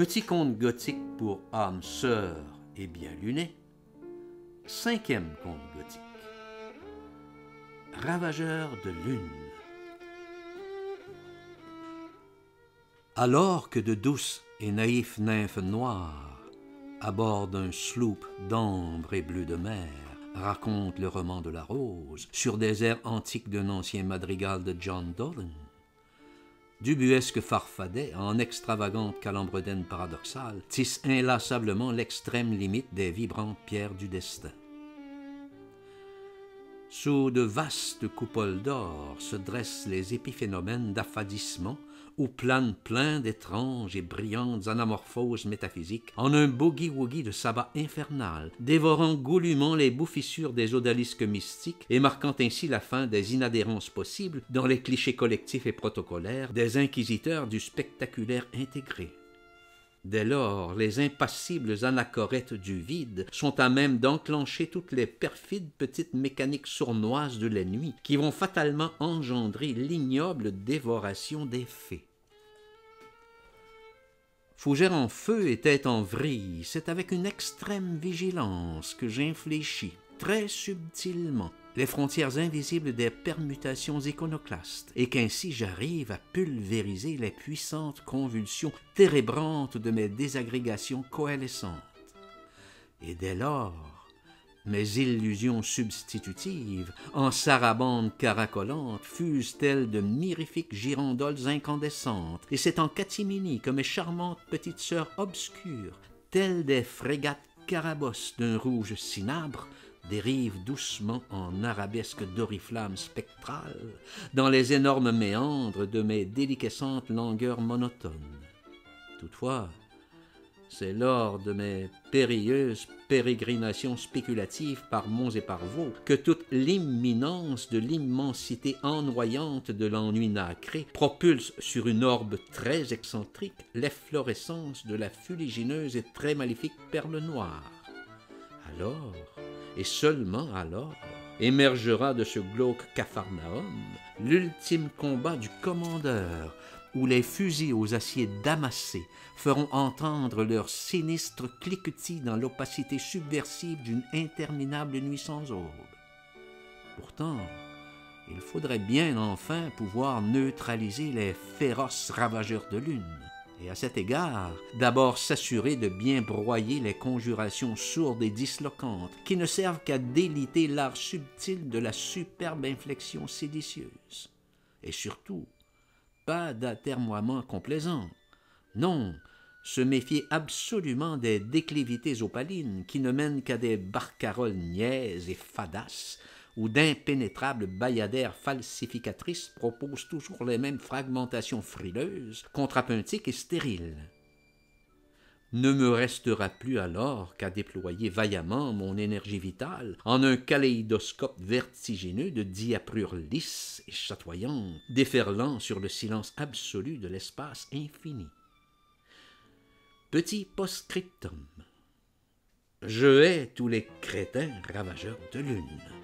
Petit conte gothique pour âme sœur et bien luné. 5e conte gothique. Ravageur de lune. Alors que de douces et naïfs nymphes noires, à bord d'un sloop d'ambre et bleu de mer, racontent le roman de la rose sur des airs antiques d'un ancien madrigal de John Donne, Dubuesque farfadet, en extravagante calembredaine paradoxale, tisse inlassablement l'extrême limite des vibrantes pierres du destin. Sous de vastes coupoles d'or se dressent les épiphénomènes d'affadissement où planent plein d'étranges et brillantes anamorphoses métaphysiques en un boogie-woogie de sabbat infernal, dévorant goulûment les bouffissures des odalisques mystiques et marquant ainsi la fin des inadhérences possibles dans les clichés collectifs et protocolaires des inquisiteurs du spectaculaire intégré. Dès lors, les impassibles anachorètes du vide sont à même d'enclencher toutes les perfides petites mécaniques sournoises de la nuit qui vont fatalement engendrer l'ignoble dévoration des fées. Fougère en feu et tête en vrille, c'est avec une extrême vigilance que j'infléchis, très subtilement, les frontières invisibles des permutations iconoclastes, et qu'ainsi j'arrive à pulvériser les puissantes convulsions térébrantes de mes désagrégations coalescentes. Et dès lors, mes illusions substitutives, en sarabandes caracolantes, fusent telles de mirifiques girandoles incandescentes, et c'est en catimini que mes charmantes petites sœurs obscures, telles des frégates carabosses d'un rouge cinabre, dérivent doucement en arabesques d'oriflammes spectrales dans les énormes méandres de mes déliquescentes langueurs monotones. Toutefois, c'est lors de mes périlleuses pérégrinations spéculatives par monts et par vaux que toute l'imminence de l'immensité ennoyante de l'ennui nacré propulse sur une orbe très excentrique l'efflorescence de la fuligineuse et très maléfique perle noire. Alors, et seulement alors, émergera de ce glauque Capharnaüm l'ultime combat du commandeur, où les fusils aux aciers damassés feront entendre leur sinistre cliquetis dans l'opacité subversive d'une interminable nuit sans aube. Pourtant, il faudrait bien enfin pouvoir neutraliser les féroces ravageurs de lune, et à cet égard, d'abord s'assurer de bien broyer les conjurations sourdes et disloquantes qui ne servent qu'à déliter l'art subtil de la superbe inflexion séditieuse. Et surtout, pas d'atermoiements complaisants. Non, se méfier absolument des déclivités opalines qui ne mènent qu'à des barcaroles niaises et fadasses, où d'impénétrables bayadères falsificatrices proposent toujours les mêmes fragmentations frileuses, contrapuntiques et stériles. Ne me restera plus alors qu'à déployer vaillamment mon énergie vitale en un kaléidoscope vertigineux de diaprures lisses et chatoyantes, déferlant sur le silence absolu de l'espace infini. Petit post-scriptum. Je hais tous les crétins ravageurs de lune.